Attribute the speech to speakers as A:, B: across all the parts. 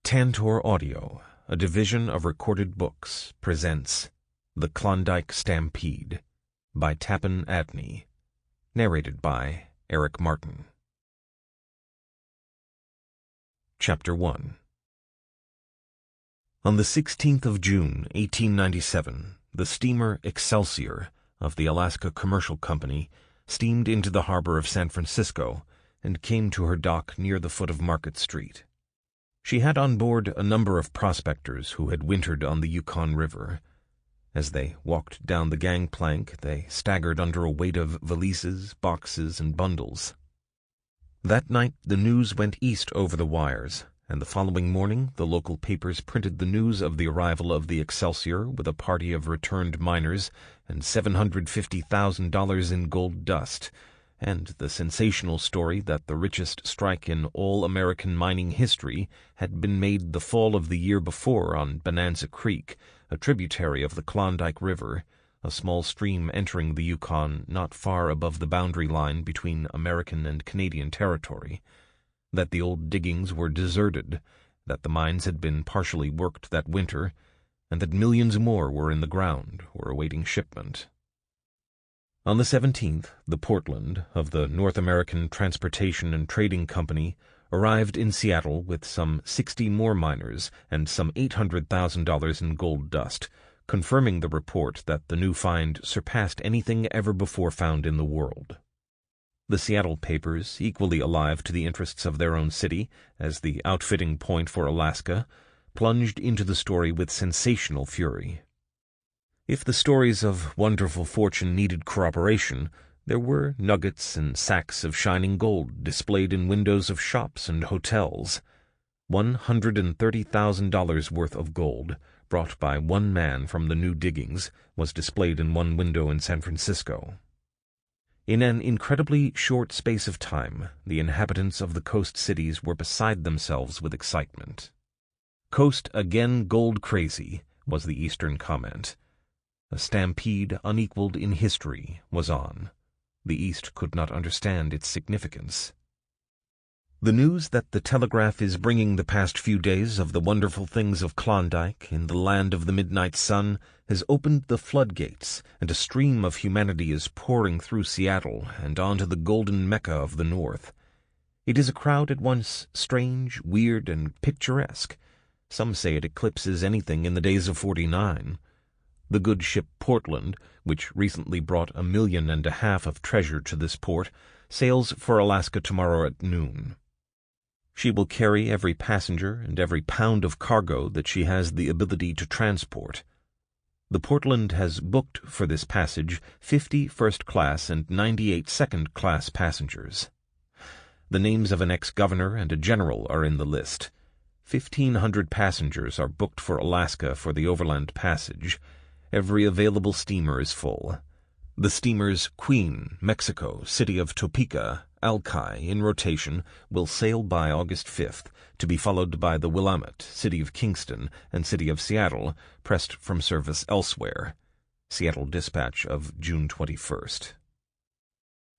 A: Tantor Audio, a division of Recorded Books, presents The Klondike Stampede by Tappan Adney, narrated by Eric Martin. Chapter 1. On the 16th of June, 1897, the steamer Excelsior of the Alaska Commercial Company steamed into the harbor of San Francisco and came to her dock near the foot of Market Street. She had on board a number of prospectors who had wintered on the Yukon River. As they walked down the gangplank, they staggered under a weight of valises, boxes, and bundles. That night the news went east over the wires, and the following morning the local papers printed the news of the arrival of the Excelsior with a party of returned miners and $750,000 in gold dust, and the sensational story that the richest strike in all American mining history had been made the fall of the year before on Bonanza Creek, a tributary of the Klondike River, a small stream entering the Yukon not far above the boundary line between American and Canadian territory, that the old diggings were deserted, that the mines had been partially worked that winter, and that millions more were in the ground or awaiting shipment. On the 17th, the Portland of the North American Transportation and Trading Company arrived in Seattle with some 60 more miners and some $800,000 in gold dust, confirming the report that the new find surpassed anything ever before found in the world. The Seattle papers, equally alive to the interests of their own city as the outfitting point for Alaska, plunged into the story with sensational fury. If the stories of wonderful fortune needed corroboration, there were nuggets and sacks of shining gold displayed in windows of shops and hotels. $130,000 worth of gold, brought by one man from the new diggings, was displayed in one window in San Francisco. In an incredibly short space of time, the inhabitants of the coast cities were beside themselves with excitement. "Coast again gold crazy," was the Eastern comment. A stampede unequaled in history was on. The East could not understand its significance. The news that the telegraph is bringing the past few days of the wonderful things of Klondike in the land of the midnight sun has opened the floodgates, and a stream of humanity is pouring through Seattle and onto the golden Mecca of the North. It is a crowd at once strange, weird, and picturesque. Some say it eclipses anything in the days of '49. The good ship Portland, which recently brought $1.5 million of treasure to this port, sails for Alaska tomorrow at noon. She will carry every passenger and every pound of cargo that she has the ability to transport. The Portland has booked for this passage 50 first-class and 98 second-class passengers. The names of an ex-governor and a general are in the list. 1,500 passengers are booked for Alaska for the overland passage. Every available steamer is full. The steamers Queen, Mexico, City of Topeka, Alki, in rotation, will sail by August 5th, to be followed by the Willamette, City of Kingston, and City of Seattle, pressed from service elsewhere. Seattle Dispatch of June 21st.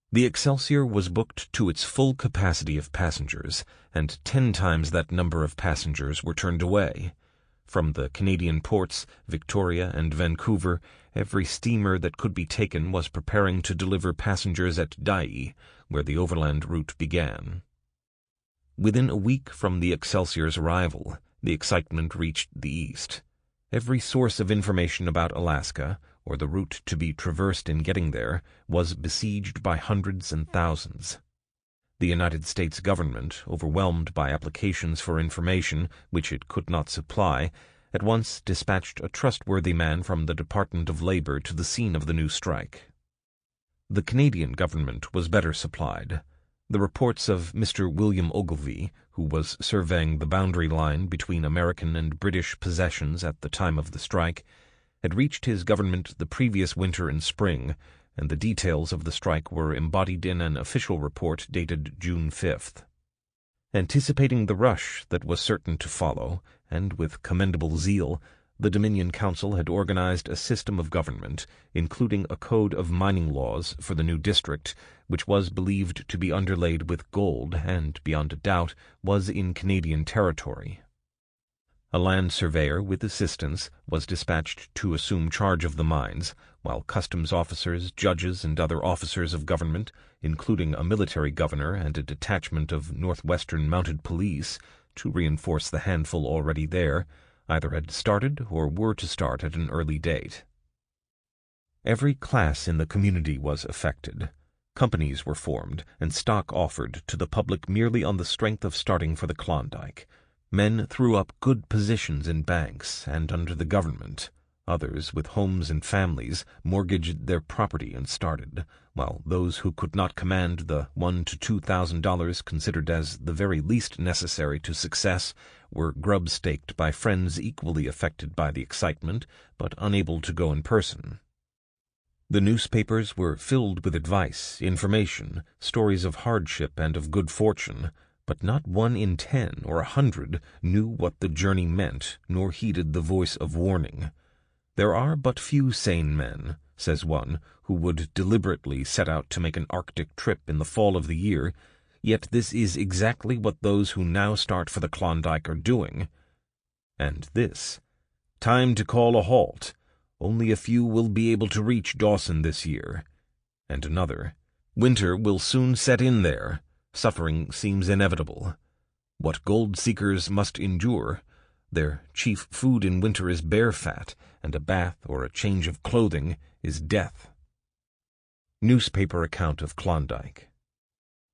A: The Excelsior was booked to its full capacity of passengers, and 10 times that number of passengers were turned away. From the Canadian ports, Victoria and Vancouver, every steamer that could be taken was preparing to deliver passengers at Dyea, where the overland route began. Within a week from the Excelsior's arrival, the excitement reached the east. Every source of information about Alaska, or the route to be traversed in getting there, was besieged by hundreds and thousands. The United States government, overwhelmed by applications for information which it could not supply, at once dispatched a trustworthy man from the Department of Labor to the scene of the new strike. The Canadian government was better supplied. The reports of Mr. William Ogilvie, who was surveying the boundary line between American and British possessions at the time of the strike, had reached his government the previous winter and spring, and the details of the strike were embodied in an official report dated June 5th. Anticipating the rush that was certain to follow, and with commendable zeal, the Dominion Council had organized a system of government, including a code of mining laws for the new district, which was believed to be underlaid with gold and, beyond a doubt, was in Canadian territory. A land surveyor with assistants was dispatched to assume charge of the mines, while customs officers, judges, and other officers of government, including a military governor and a detachment of Northwestern Mounted Police, to reinforce the handful already there, either had started or were to start at an early date. Every class in the community was affected. Companies were formed, and stock offered to the public merely on the strength of starting for the Klondike. Men threw up good positions in banks and under the government. Others, with homes and families, mortgaged their property and started, while those who could not command the $1,000 to $2,000 considered as the very least necessary to success were grub-staked by friends equally affected by the excitement, but unable to go in person. The newspapers were filled with advice, information, stories of hardship and of good fortune, but not 1 in 10 or 100 knew what the journey meant, nor heeded the voice of warning. There are but few sane men, says one, who would deliberately set out to make an Arctic trip in the fall of the year, yet this is exactly what those who now start for the Klondike are doing. And this: time to call a halt. Only a few will be able to reach Dawson this year. And another: winter will soon set in there. Suffering seems inevitable. What gold seekers must endure. Their chief food in winter is bear fat, and a bath or a change of clothing is death. Newspaper account of Klondike.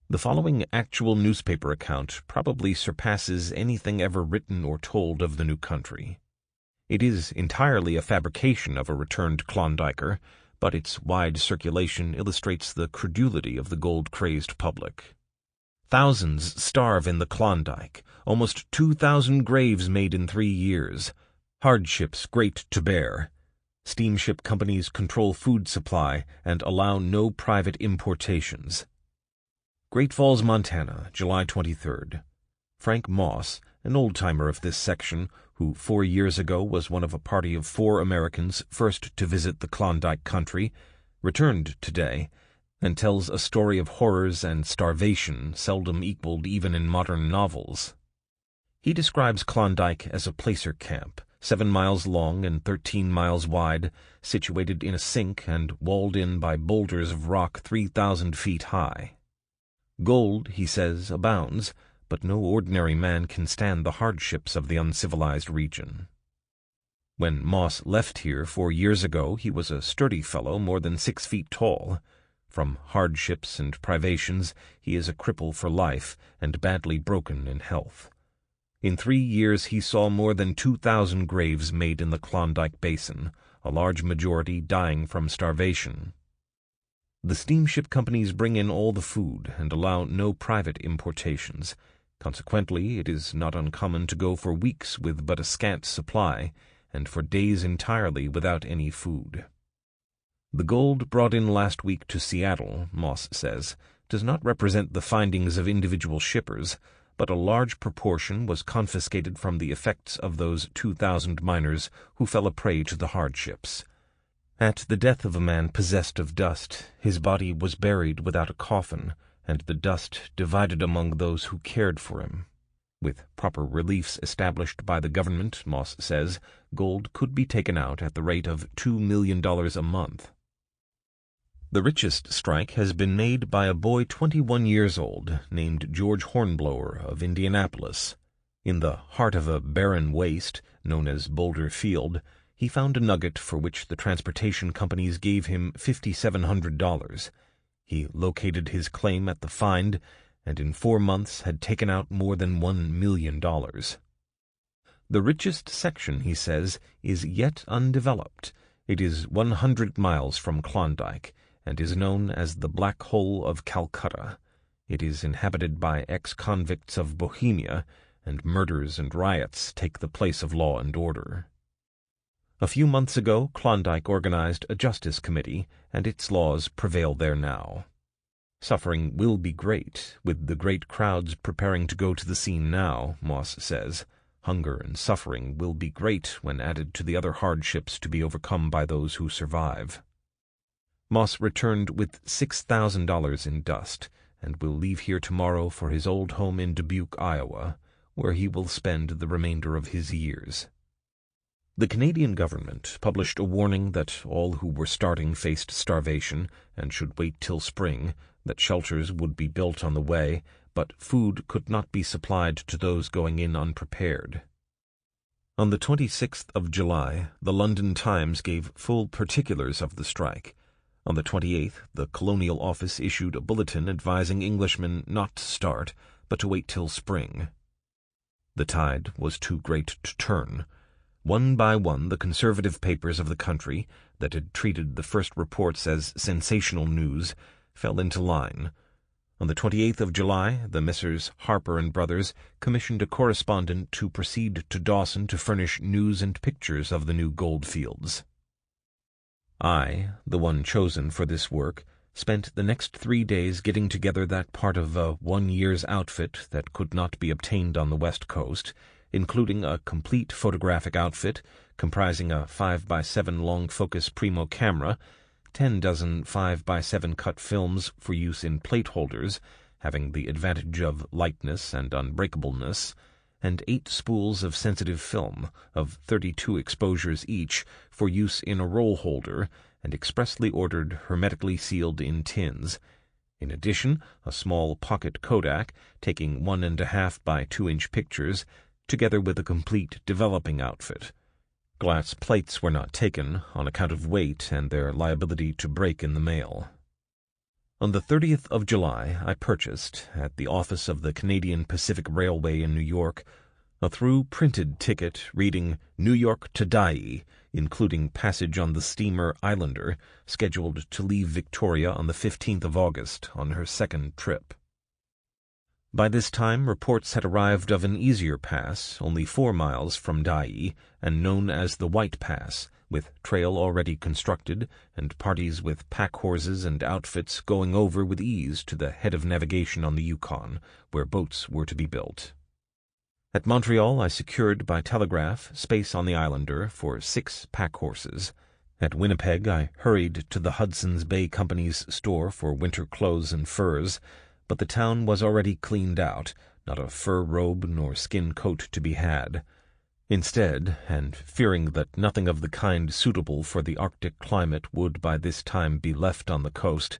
A: The following actual newspaper account probably surpasses anything ever written or told of the new country. It is entirely a fabrication of a returned Klondiker, but its wide circulation illustrates the credulity of the gold-crazed public. Thousands starve in the Klondike, almost 2,000 graves made in 3 years, hardships great to bear. Steamship companies control food supply and allow no private importations. Great Falls, Montana, July 23rd. Frank Moss, an old-timer of this section, who 4 years ago was one of a party of 4 Americans first to visit the Klondike country, returned today and tells a story of horrors and starvation seldom equaled even in modern novels. He describes Klondike as a placer camp, 7 miles long and 13 miles wide, situated in a sink and walled in by boulders of rock 3,000 feet high. Gold, he says, abounds, but no ordinary man can stand the hardships of the uncivilized region. When Moss left here 4 years ago, he was a sturdy fellow more than 6 feet tall. From hardships and privations, he is a cripple for life and badly broken in health. In 3 years he saw more than 2,000 graves made in the Klondike Basin, a large majority dying from starvation. The steamship companies bring in all the food and allow no private importations. Consequently, it is not uncommon to go for weeks with but a scant supply, and for days entirely without any food. The gold brought in last week to Seattle, Moss says, does not represent the findings of individual shippers, but a large proportion was confiscated from the effects of those 2,000 miners who fell a prey to the hardships. At the death of a man possessed of dust, his body was buried without a coffin, and the dust divided among those who cared for him. With proper reliefs established by the government, Moss says, gold could be taken out at the rate of $2 million a month. The richest strike has been made by a boy 21 years old named George Hornblower of Indianapolis. In the heart of a barren waste, known as Boulder Field, he found a nugget for which the transportation companies gave him $5,700. He located his claim at the find, and in 4 months had taken out more than $1 million. The richest section, he says, is yet undeveloped. It is 100 miles from Klondike, and is known as the Black Hole of Calcutta. It is inhabited by ex-convicts of Bohemia, and murders and riots take the place of law and order. A few months ago, Klondike organized a justice committee, and its laws prevail there now. Suffering will be great, with the great crowds preparing to go to the scene now, Moss says. Hunger and suffering will be great when added to the other hardships to be overcome by those who survive. Moss returned with $6,000 in dust, and will leave here tomorrow for his old home in Dubuque, Iowa, where he will spend the remainder of his years. The Canadian government published a warning that all who were starting faced starvation and should wait till spring, that shelters would be built on the way, but food could not be supplied to those going in unprepared. On the 26th of July, the London Times gave full particulars of the strike. On the 28th, the Colonial Office issued a bulletin advising Englishmen not to start, but to wait till spring. The tide was too great to turn. One by one, the conservative papers of the country, that had treated the first reports as sensational news, fell into line. On the 28th of July, the Messrs. Harper and Brothers commissioned a correspondent to proceed to Dawson to furnish news and pictures of the new goldfields. I, the one chosen for this work, spent the next 3 days getting together that part of a 1 year's outfit that could not be obtained on the West Coast, including a complete photographic outfit comprising a 5x7 long-focus Primo camera, 10 dozen 5x7 cut films for use in plate holders, having the advantage of lightness and unbreakableness, and 8 spools of sensitive film, of 32 exposures each, for use in a roll holder, and expressly ordered hermetically sealed in tins. In addition, a small pocket Kodak, taking 1.5 by 2-inch pictures, together with a complete developing outfit. Glass plates were not taken, on account of weight and their liability to break in the mail. On the 30th of July, I purchased, at the office of the Canadian Pacific Railway in New York, a through-printed ticket reading New York to Dyea, including passage on the steamer Islander, scheduled to leave Victoria on the 15th of August on her second trip. By this time, reports had arrived of an easier pass, only 4 miles from Dyea, and known as the White Pass, with trail already constructed, and parties with pack-horses and outfits going over with ease to the head of navigation on the Yukon, where boats were to be built. At Montreal, I secured by telegraph space on the Islander for 6 pack-horses. At Winnipeg, I hurried to the Hudson's Bay Company's store for winter clothes and furs, but the town was already cleaned out, not a fur robe nor skin coat to be had. Instead, and fearing that nothing of the kind suitable for the Arctic climate would by this time be left on the coast,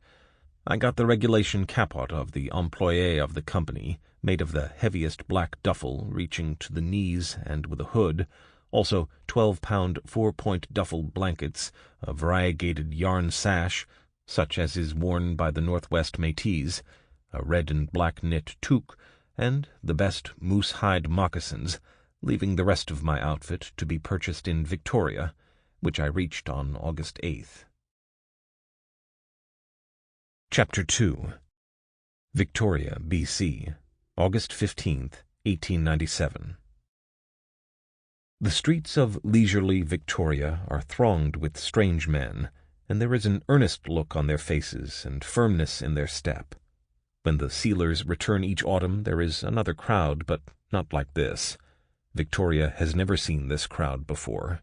A: I got the regulation capot of the employé of the company, made of the heaviest black duffel reaching to the knees and with a hood, also 12-pound 4-point duffel blankets, a variegated yarn sash, such as is worn by the Northwest Métis, a red and black knit toque, and the best moose-hide moccasins, leaving the rest of my outfit to be purchased in Victoria, which I reached on August 8th. Chapter 2. Victoria, B.C., August 15th, 1897. The streets of leisurely Victoria are thronged with strange men, and there is an earnest look on their faces and firmness in their step. When the sealers return each autumn, there is another crowd, but not like this. Victoria has never seen this crowd before.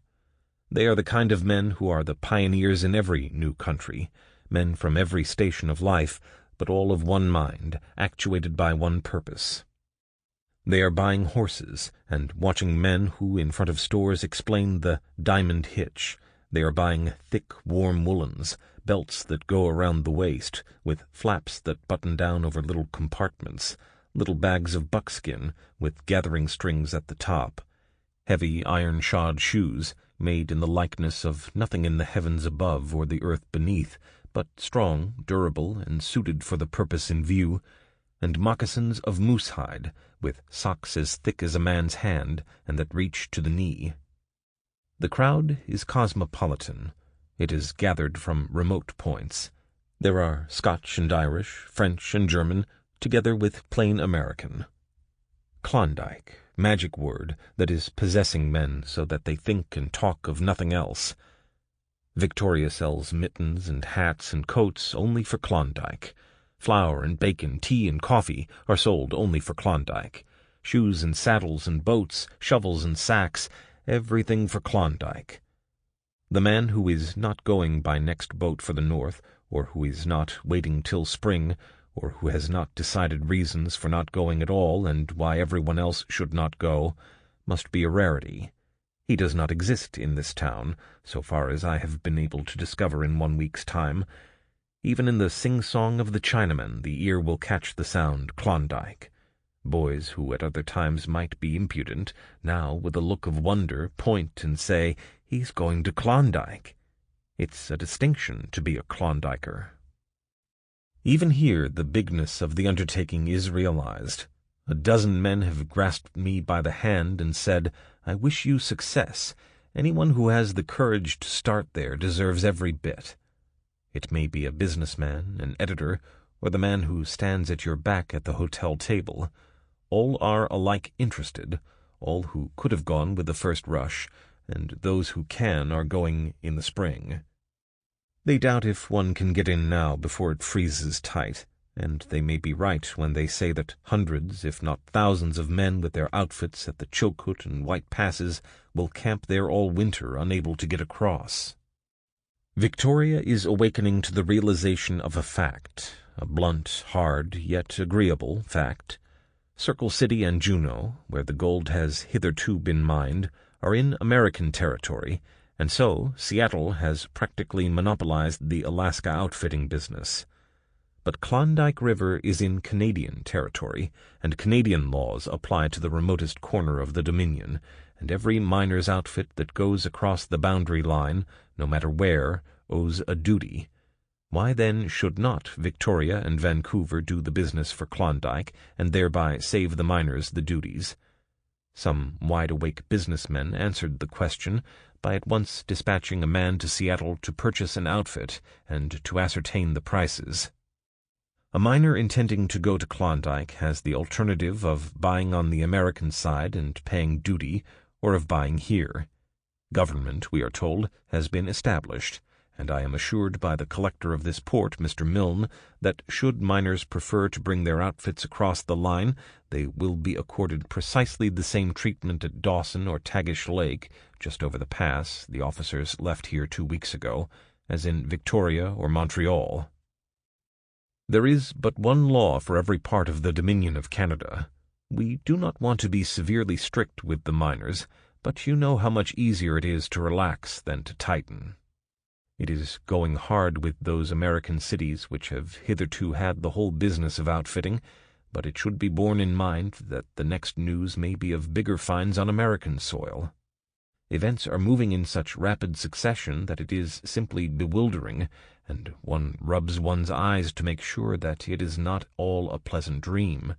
A: They are the kind of men who are the pioneers in every new country, men from every station of life, but all of one mind, actuated by one purpose. They are buying horses, and watching men who in front of stores explain the diamond hitch. They are buying thick, warm woolens, belts that go around the waist, with flaps that button down over little compartments, little bags of buckskin, with gathering strings at the top, heavy iron-shod shoes, made in the likeness of nothing in the heavens above or the earth beneath, but strong, durable, and suited for the purpose in view, and moccasins of moose hide, with socks as thick as a man's hand, and that reach to the knee. The crowd is cosmopolitan. It is gathered from remote points. There are Scotch and Irish, French and German, together with plain American. Klondike, magic word that is possessing men so that they think and talk of nothing else. Victoria sells mittens and hats and coats only for Klondike. Flour and bacon, tea and coffee are sold only for Klondike. Shoes and saddles and boats, shovels and sacks, everything for Klondike. The man who is not going by next boat for the north, or who is not waiting till spring, or who has not decided reasons for not going at all and why everyone else should not go, must be a rarity. He does not exist in this town, so far as I have been able to discover in 1 week's time. Even in the sing-song of the Chinaman, the ear will catch the sound Klondike. Boys who at other times might be impudent, now, with a look of wonder, point and say, "He's going to Klondike." It's a distinction to be a Klondiker. Even here the bigness of the undertaking is realized. A dozen men have grasped me by the hand and said, "I wish you success. Anyone who has the courage to start there deserves every bit." It may be a businessman, an editor, or the man who stands at your back at the hotel table. All are alike interested, all who could have gone with the first rush, and those who can are going in the spring. They doubt if one can get in now before it freezes tight, and they may be right when they say that hundreds, if not thousands of men with their outfits at the Chilkoot and White Passes will camp there all winter unable to get across. Victoria is awakening to the realization of a fact, a blunt, hard, yet agreeable fact. Circle City and Juneau, where the gold has hitherto been mined, are in American territory, and so Seattle has practically monopolized the Alaska outfitting business. But Klondike River is in Canadian territory, and Canadian laws apply to the remotest corner of the Dominion, and every miner's outfit that goes across the boundary line, no matter where, owes a duty. Why then should not Victoria and Vancouver do the business for Klondike, and thereby save the miners the duties? Some wide-awake businessmen answered the question by at once dispatching a man to Seattle to purchase an outfit and to ascertain the prices. A miner intending to go to Klondike has the alternative of buying on the American side and paying duty, or of buying here. Government, we are told, has been established, and I am assured by the collector of this port, Mr. Milne, that should miners prefer to bring their outfits across the line, they will be accorded precisely the same treatment at Dawson or Tagish Lake, just over the pass the officers left here 2 weeks ago, as in Victoria or Montreal. There is but one law for every part of the Dominion of Canada. We do not want to be severely strict with the miners, but you know how much easier it is to relax than to tighten. It is going hard with those American cities which have hitherto had the whole business of outfitting, but it should be borne in mind that the next news may be of bigger finds on American soil. Events are moving in such rapid succession that it is simply bewildering, and one rubs one's eyes to make sure that it is not all a pleasant dream.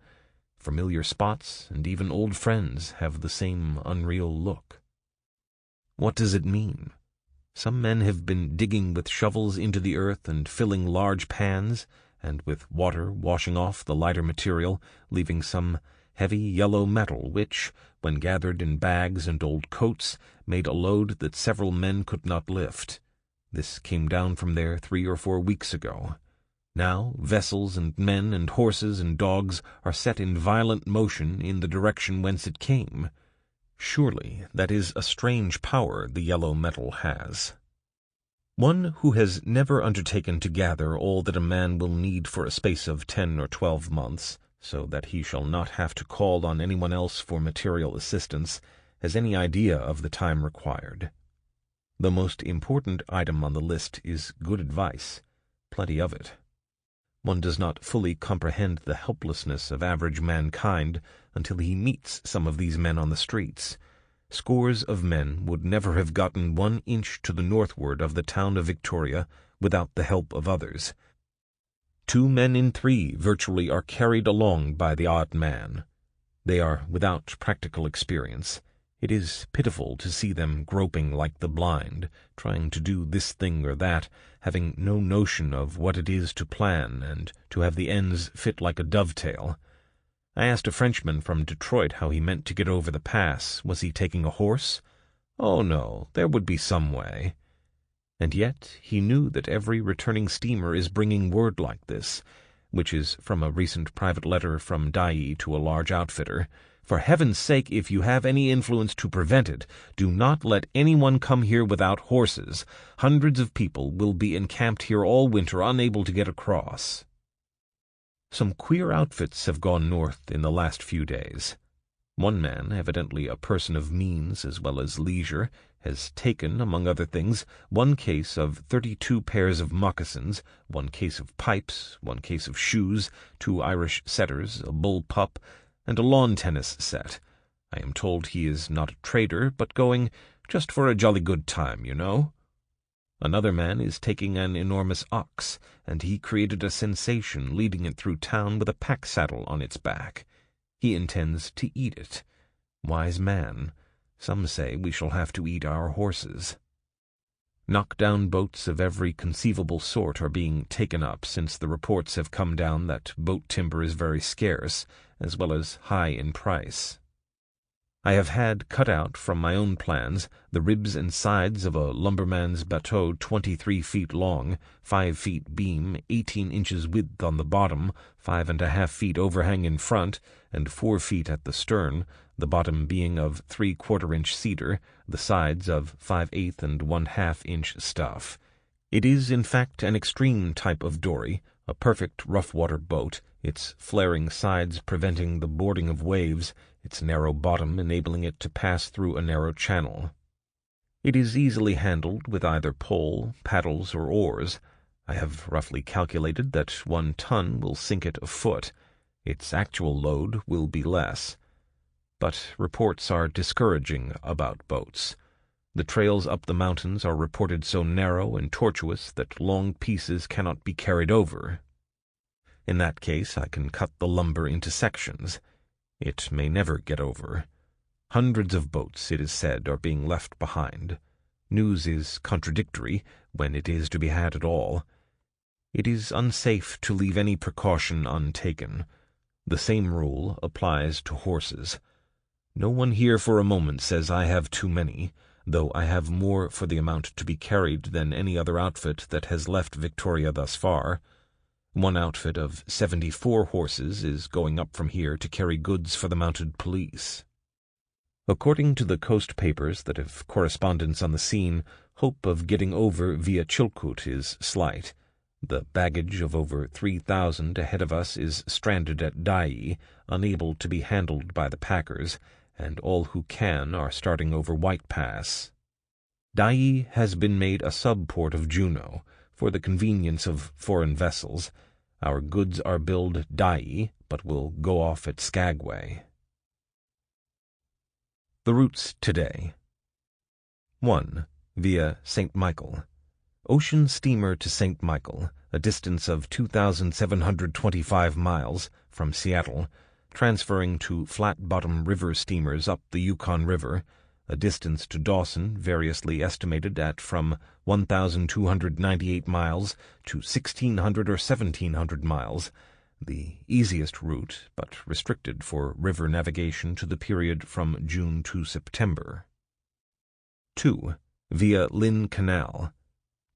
A: Familiar spots and even old friends have the same unreal look. What does it mean? Some men have been digging with shovels into the earth and filling large pans, and with water washing off the lighter material, leaving some heavy yellow metal which, when gathered in bags and old coats, made a load that several men could not lift. This came down from there 3 or 4 weeks ago. Now vessels and men and horses and dogs are set in violent motion in the direction whence it came. Surely that is a strange power the yellow metal has. One who has never undertaken to gather all that a man will need for a space of 10 or 12 months, so that he shall not have to call on anyone else for material assistance, has any idea of the time required. The most important item on the list is good advice, plenty of it. One does not fully comprehend the helplessness of average mankind until he meets some of these men on the streets. Scores of men would never have gotten 1 inch to the northward of the town of Victoria without the help of others. 2 men in 3 virtually are carried along by the odd man. They are without practical experience. It is pitiful to see them groping like the blind, trying to do this thing or that, having no notion of what it is to plan and to have the ends fit like a dovetail. I asked a Frenchman from Detroit how he meant to get over the pass. Was he taking a horse? Oh, no, there would be some way. And yet he knew that every returning steamer is bringing word like this, which is from a recent private letter from Dai to a large outfitter. For heaven's sake, if you have any influence to prevent it, do not let anyone come here without horses. Hundreds of people will be encamped here all winter, unable to get across. Some queer outfits have gone north in the last few days. One man, evidently a person of means as well as leisure, has taken, among other things, 1 case of 32 pairs of moccasins, 1 case of pipes, 1 case of shoes, 2 Irish setters, a bull pup, and a lawn tennis set. I am told he is not a trader, but going just for a jolly good time, you know. Another man is taking an enormous ox, and he created a sensation leading it through town with a pack saddle on its back. He intends to eat it. Wise man. Some say we shall have to eat our horses. Knock-down boats of every conceivable sort are being taken up, since the reports have come down that boat timber is very scarce, as well as high in price. I have had cut out from my own plans the ribs and sides of a lumberman's bateau 23 feet long, 5 feet beam, 18 inches width on the bottom, 5.5 feet overhang in front, and 4 feet at the stern, the bottom being of 3/4-inch cedar, the sides of 5/8 and 1/2-inch stuff. It is, in fact, an extreme type of dory, a perfect rough-water boat, its flaring sides preventing the boarding of waves, its narrow bottom enabling it to pass through a narrow channel. It is easily handled with either pole, paddles, or oars. I have roughly calculated that 1 ton will sink it afoot. Its actual load will be less. But reports are discouraging about boats. The trails up the mountains are reported so narrow and tortuous that long pieces cannot be carried over. In that case, I can cut the lumber into sections. It may never get over. Hundreds of boats, it is said, are being left behind. News is contradictory, when it is to be had at all. It is unsafe to leave any precaution untaken. The same rule applies to horses. No one here for a moment says I have too many, though I have more for the amount to be carried than any other outfit that has left Victoria thus far. One outfit of 74 horses is going up from here to carry goods for the mounted police. According to the coast papers that have correspondence on the scene, hope of getting over via Chilkoot is slight. The baggage of over 3,000 ahead of us is stranded at Dyea, unable to be handled by the packers, and all who can are starting over White Pass. Dyea has been made a sub-port of Juneau, for the convenience of foreign vessels. Our goods are billed Dyea, but will go off at Skagway. The routes today. 1. Via St. Michael. Ocean steamer to St. Michael, a distance of 2,725 miles from Seattle, transferring to flat-bottom river steamers up the Yukon River, a distance to Dawson variously estimated at from 1,298 miles to 1,600 or 1,700 miles, the easiest route, but restricted for river navigation to the period from June to September. 2. Via Lynn Canal.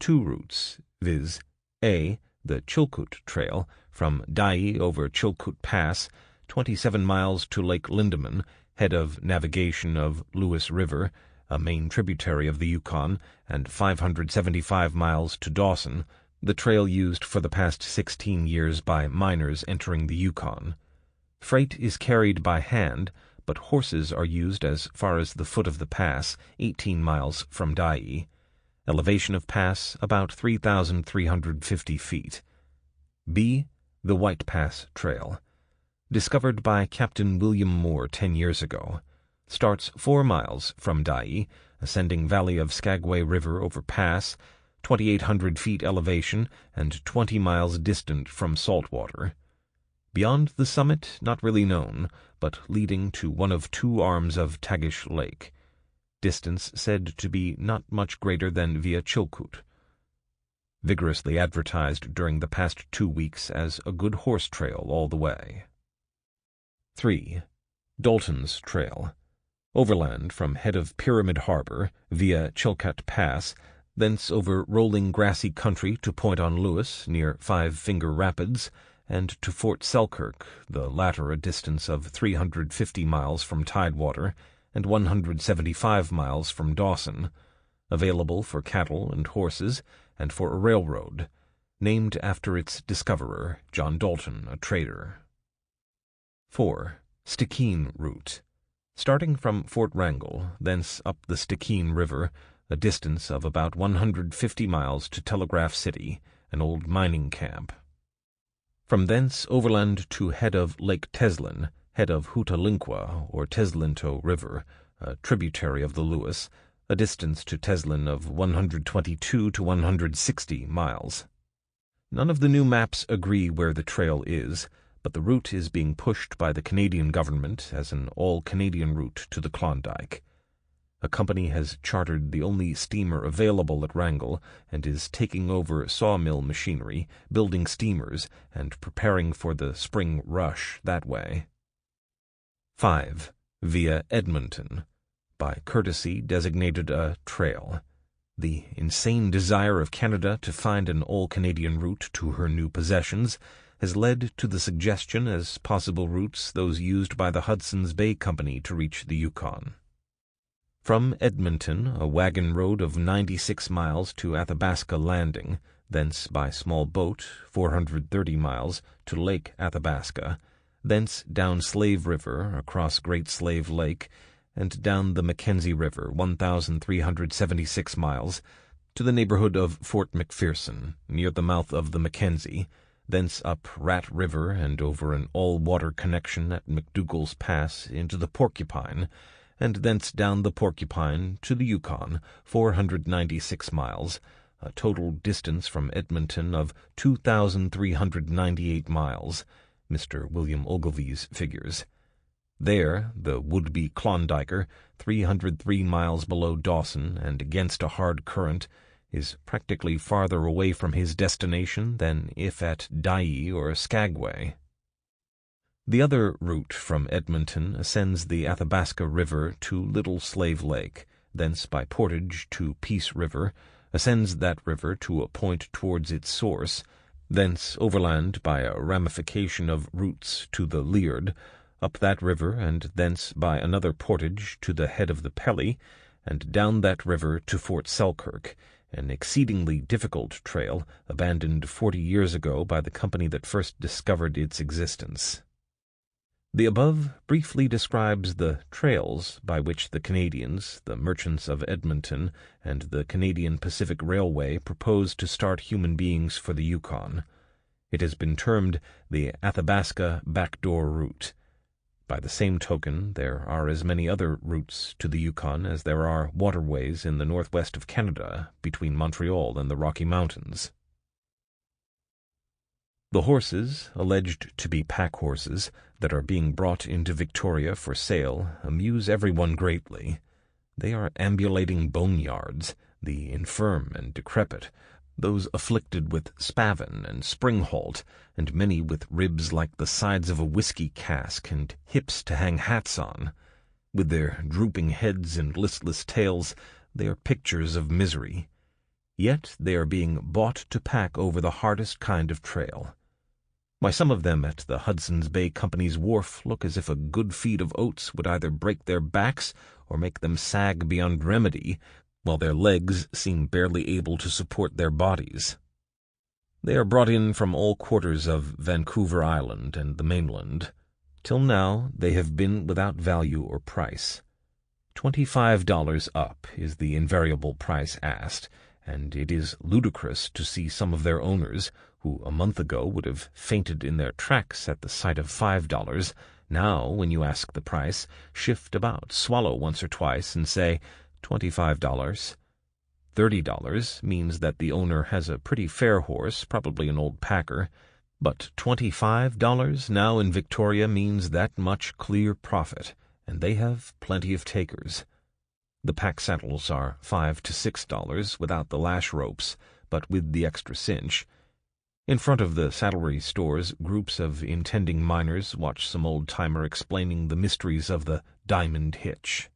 A: 2 routes, viz. A. The Chilkoot Trail, from Dyea over Chilkoot Pass, 27 miles to Lake Lindeman, head of navigation of Lewis River, a main tributary of the Yukon, and 575 miles to Dawson, the trail used for the past 16 years by miners entering the Yukon. Freight is carried by hand, but horses are used as far as the foot of the pass, 18 miles from Dyea. Elevation of pass about 3,350 feet. B. The White Pass Trail. Discovered by Captain William Moore 10 years ago. Starts 4 miles from Dyea, ascending valley of Skagway River over pass, 2,800 feet elevation, and 20 miles distant from saltwater. Beyond the summit, not really known, but leading to one of 2 arms of Tagish Lake. Distance said to be not much greater than via Chilkoot. Vigorously advertised during the past 2 weeks as a good horse trail all the way. 3. Dalton's Trail. Overland from head of Pyramid Harbor, via Chilkat Pass, thence over rolling grassy country to Point on Lewis, near Five Finger Rapids, and to Fort Selkirk, the latter a distance of 350 miles from Tidewater, and 175 miles from Dawson, available for cattle and horses, and for a railroad. named after its discoverer, John Dalton, a trader. 4. Stikine Route. Starting from Fort Wrangell, thence up the Stikine River, a distance of about 150 miles to Telegraph City, an old mining camp. From thence overland to head of Lake Teslin, head of Hootalinqua or Teslinto River, a tributary of the Lewis, a distance to Teslin of 122 to 160 miles. None of the new maps agree where the trail is, but the route is being pushed by the Canadian government as an all-Canadian route to the Klondike. A company has chartered the only steamer available at Wrangell and is taking over sawmill machinery, building steamers, and preparing for the spring rush that way. 5. Via Edmonton. By courtesy designated a trail. The insane desire of Canada to find an all-Canadian route to her new possessions has led to the suggestion as possible routes those used by the Hudson's Bay Company to reach the Yukon. From Edmonton, a wagon road of 96 miles to Athabasca Landing, thence by small boat 430 miles to Lake Athabasca, thence down Slave River across Great Slave Lake, and down the Mackenzie River 1,376 miles to the neighborhood of Fort McPherson, near the mouth of the Mackenzie, thence up Rat River and over an all-water connection at McDougall's Pass into the Porcupine, and thence down the Porcupine to the Yukon, 496 miles, a total distance from Edmonton of 2,398 miles, Mr. William Ogilvy's figures. There, the would-be Klondiker, 303 miles below Dawson and against a hard current, is practically farther away from his destination than if at Dyea or Skagway. The other route from Edmonton ascends the Athabasca River to Little Slave Lake, thence by portage to Peace River, ascends that river to a point towards its source, thence overland by a ramification of routes to the Liard, up that river and thence by another portage to the head of the Pelly, and down that river to Fort Selkirk, an exceedingly difficult trail abandoned 40 years ago by the company that first discovered its existence. The above briefly describes the trails by which the Canadians, the merchants of Edmonton, and the Canadian Pacific Railway propose to start human beings for the Yukon. It has been termed the Athabasca Backdoor Route. By the same token, there are as many other routes to the Yukon as there are waterways in the northwest of Canada between Montreal and the Rocky Mountains. The horses, alleged to be pack horses, that are being brought into Victoria for sale amuse everyone greatly. They are ambulating boneyards, the infirm and decrepit, those afflicted with spavin and spring-halt, and many with ribs like the sides of a whiskey cask and hips to hang hats on. With their drooping heads and listless tails, they are pictures of misery. Yet they are being bought to pack over the hardest kind of trail. Why, some of them at the Hudson's Bay Company's wharf look as if a good feed of oats would either break their backs or make them sag beyond remedy, while their legs seem barely able to support their bodies. They are brought in from all quarters of Vancouver Island and the mainland. Till now they have been without value or price. $25 up is the invariable price asked, and it is ludicrous to see some of their owners, who a month ago would have fainted in their tracks at the sight of $5, now, when you ask the price, shift about, swallow once or twice, and say, $25. $30 means that the owner has a pretty fair horse, probably an old packer, but $25 now in Victoria means that much clear profit, and they have plenty of takers. The pack saddles are $5 to $6 without the lash ropes, but with the extra cinch. In front of the saddlery stores, groups of intending miners watch some old-timer explaining the mysteries of the diamond hitch.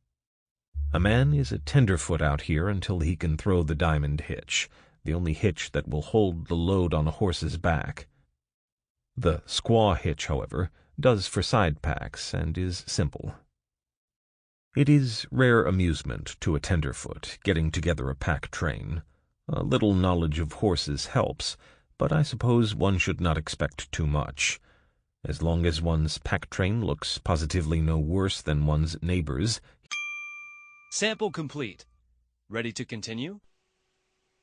A: A man is a tenderfoot out here until he can throw the diamond hitch, the only hitch that will hold the load on a horse's back. The squaw hitch, however, does for side packs and is simple. It is rare amusement to a tenderfoot getting together a pack train. A little knowledge of horses helps, but I suppose one should not expect too much. As long as one's pack train looks positively no worse than one's neighbor's.
B: Sample complete. Ready to continue?